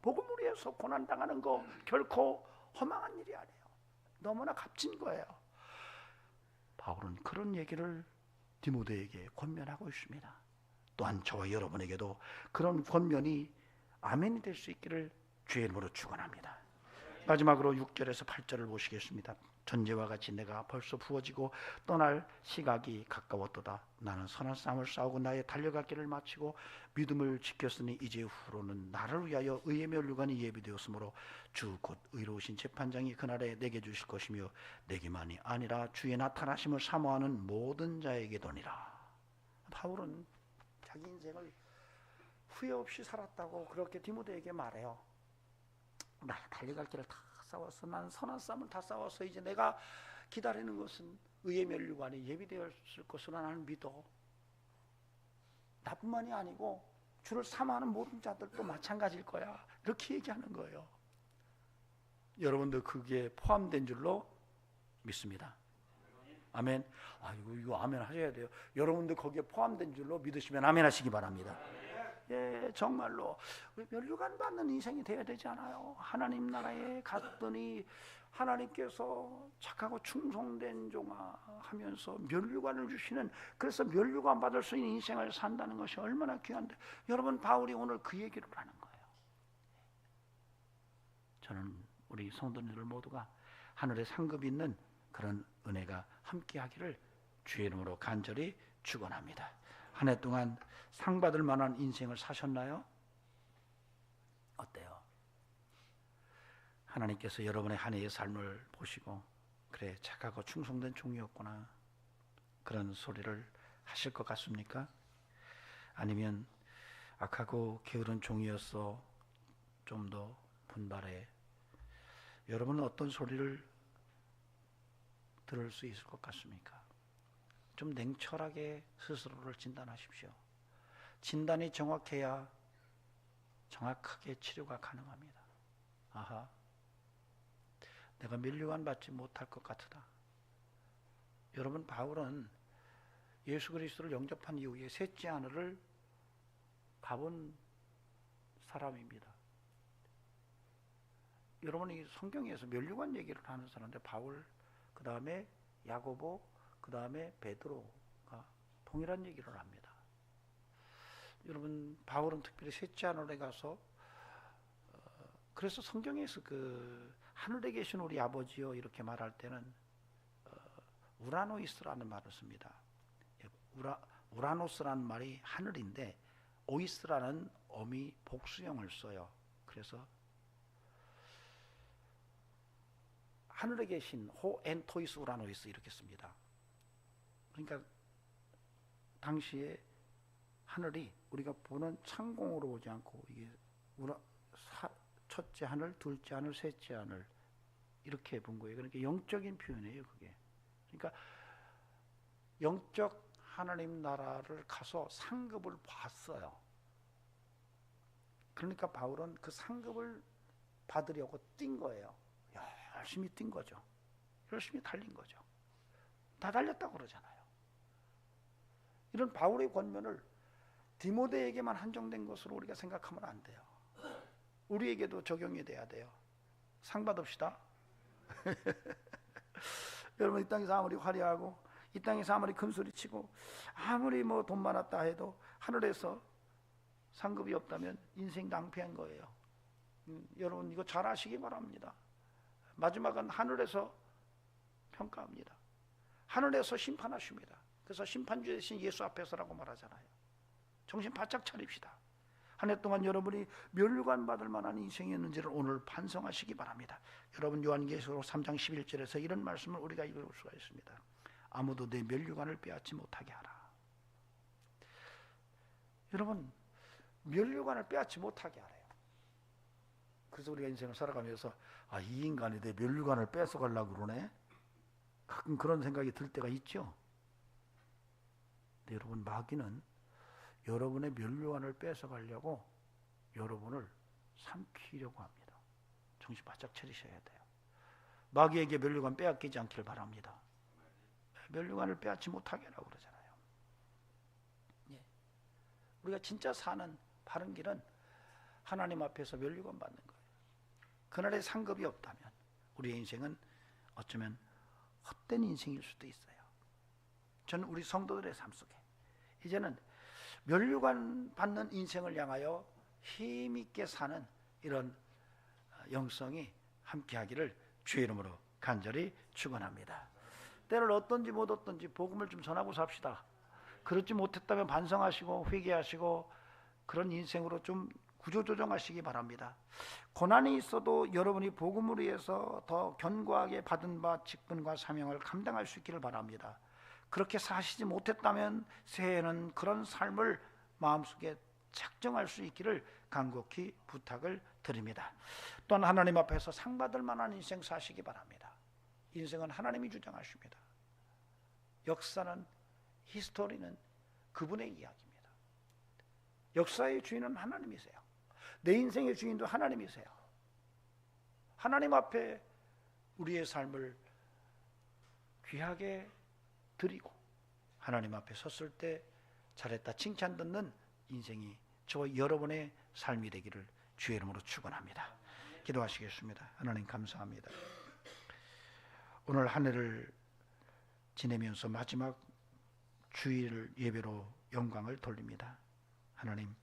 복음을 위해서 고난당하는 거 결코 허망한 일이 아니에요. 너무나 값진 거예요. 바울은 그런 얘기를 디모데에게 권면하고 있습니다. 또한 저와 여러분에게도 그런 권면이 아멘이 될 수 있기를 주의 이름으로 축원합니다. 마지막으로 6절에서 8절을 보시겠습니다. 전제와 같이 내가 벌써 부어지고 떠날 시각이 가까웠도다. 나는 선한 싸움을 싸우고 나의 달려갈 길을 마치고 믿음을 지켰으니 이제 후로는 나를 위하여 의의 면류관이 예비되었으므로 주 곧 의로우신 재판장이 그날에 내게 주실 것이며 내게만이 아니라 주의 나타나심을 사모하는 모든 자에게도니라. 바울은 자기 인생을 후회 없이 살았다고 그렇게 디모데에게 말해요. 나 달려갈 길을 다 싸웠어. 난 선한 싸움을 다 싸웠어. 이제 내가 기다리는 것은 의의 면류관이 예비되었을 것으로 나는 믿어. 나뿐만이 아니고 주를 사모하는 모든 자들도 마찬가지일 거야. 이렇게 얘기하는 거예요. 여러분도 그게 포함된 줄로 믿습니다. 아멘. 이거 아멘 하셔야 돼요. 여러분도 거기에 포함된 줄로 믿으시면 아멘 하시기 바랍니다. 예, 정말로 면류관 받는 인생이 되어야 되지 않아요? 하나님 나라에 갔더니 하나님께서 착하고 충성된 종아 하면서 면류관을 주시는, 그래서 면류관 받을 수 있는 인생을 산다는 것이 얼마나 귀한데, 여러분 바울이 오늘 그 얘기를 하는 거예요. 저는 우리 성도님들 모두가 하늘에 상급이 있는 그런 은혜가 함께하기를 주의 이름으로 간절히 축원합니다. 한 해 동안 상 받을 만한 인생을 사셨나요? 어때요? 하나님께서 여러분의 한 해의 삶을 보시고 그래 착하고 충성된 종이었구나 그런 소리를 하실 것 같습니까? 아니면 악하고 게으른 종이었어 좀 더 분발해. 여러분은 어떤 소리를 들을 수 있을 것 같습니까? 좀 냉철하게 스스로를 진단하십시오. 진단이 정확해야 정확하게 치료가 가능합니다. 아하, 내가 면류관 받지 못할 것 같으다. 여러분 바울은 예수 그리스도를 영접한 이후에 셋째 하늘을 가본 사람입니다. 여러분이 성경에서 면류관 얘기를 하는 사람인데 바울, 그 다음에 야고보, 그 다음에 베드로가 동일한 얘기를 합니다. 여러분 바울은 특별히 셋째 하늘에 가서 그래서 성경에서 그 하늘에 계신 우리 아버지요 이렇게 말할 때는 우라노이스라는 말을 씁니다. 우라노스라는 말이 하늘인데 오이스라는 어미 복수형을 써요. 그래서 하늘에 계신 호 엔토이스 우라노이스 이렇게 씁니다. 그러니까 당시에 하늘이 우리가 보는 창공으로 보지 않고 이게 첫째 하늘, 둘째 하늘, 셋째 하늘 이렇게 본 거예요. 그러니까 영적인 표현이에요, 그게. 그러니까 영적 하나님 나라를 가서 상급을 봤어요. 그러니까 바울은 그 상급을 받으려고 뛴 거예요. 열심히 뛴 거죠. 열심히 달린 거죠. 다 달렸다고 그러잖아요. 이런 바울의 권면을 디모데에게만 한정된 것으로 우리가 생각하면 안 돼요. 우리에게도 적용이 돼야 돼요. 상 받읍시다. 여러분 이 땅에서 아무리 화려하고 이 땅에서 아무리 큰소리치고 아무리 뭐 돈 많았다 해도 하늘에서 상급이 없다면 인생 낭비한 거예요. 여러분 이거 잘 아시기 바랍니다. 마지막은 하늘에서 평가합니다. 하늘에서 심판하십니다. 그래서 심판주 대신 예수 앞에서라고 말하잖아요. 정신 바짝 차립시다. 한 해 동안 여러분이 면류관 받을 만한 인생이었는지를 오늘 반성하시기 바랍니다. 여러분 요한계시록 3장 11절에서 이런 말씀을 우리가 읽을 수가 있습니다. 아무도 내 면류관을 빼앗지 못하게 하라. 여러분 면류관을 빼앗지 못하게 하래요. 그래서 우리가 인생을 살아가면서 이 인간이 내 면류관을 뺏어가려고 그러네. 가끔 그런 생각이 들 때가 있죠. 근데 여러분 마귀는 여러분의 면류관을 뺏어가려고 여러분을 삼키려고 합니다. 정신 바짝 차리셔야 돼요. 마귀에게 면류관 빼앗기지 않길 바랍니다. 면류관을 빼앗지 못하게 하라고 그러잖아요. 예. 우리가 진짜 사는 바른 길은 하나님 앞에서 면류관 받는 거예요. 그날의 상급이 없다면 우리의 인생은 어쩌면 헛된 인생일 수도 있어요. 저는 우리 성도들의 삶 속에 이제는 면류관 받는 인생을 향하여 힘있게 사는 이런 영성이 함께하기를 주의 이름으로 간절히 축원합니다. 때를 얻든지 못 얻든지 복음을 좀 전하고 삽시다. 그렇지 못했다면 반성하시고 회개하시고 그런 인생으로 좀 구조조정하시기 바랍니다. 고난이 있어도 여러분이 복음을 위해서 더 견고하게 받은 바 직분과 사명을 감당할 수 있기를 바랍니다. 그렇게 사시지 못했다면 새해에는 그런 삶을 마음속에 작정할 수 있기를 간곡히 부탁을 드립니다. 또한 하나님 앞에서 상 받을 만한 인생 사시기 바랍니다. 인생은 하나님이 주장하십니다. 역사는, 히스토리는 그분의 이야기입니다. 역사의 주인은 하나님이세요. 내 인생의 주인도 하나님이세요. 하나님 앞에 우리의 삶을 귀하게 드리고 하나님 앞에 섰을 때 잘했다 칭찬 듣는 인생이 저와 여러분의 삶이 되기를 주의 이름으로 축원합니다. 기도하시겠습니다. 하나님 감사합니다. 오늘 한 해를 지내면서 마지막 주일 예배로 영광을 돌립니다. 하나님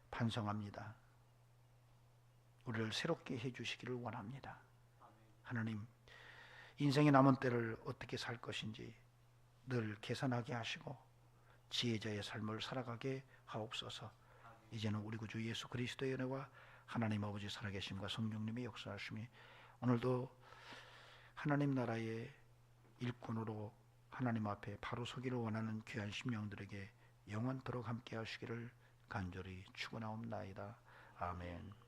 반성합니다. 우리를 새롭게 해주시기를 원합니다. 하나님 인생의 남은 때를 어떻게 살 것인지 늘 계산하게 하시고 지혜자의 삶을 살아가게 하옵소서. 이제는 우리 구주 예수 그리스도의 은혜와 하나님 아버지 살아계심과 성령님의 역사하심이 오늘도 하나님 나라의 일꾼으로 하나님 앞에 바로 서기를 원하는 귀한 심령들에게 영원토록 함께 하시기를 간절히 축원하옵나이다. 아멘.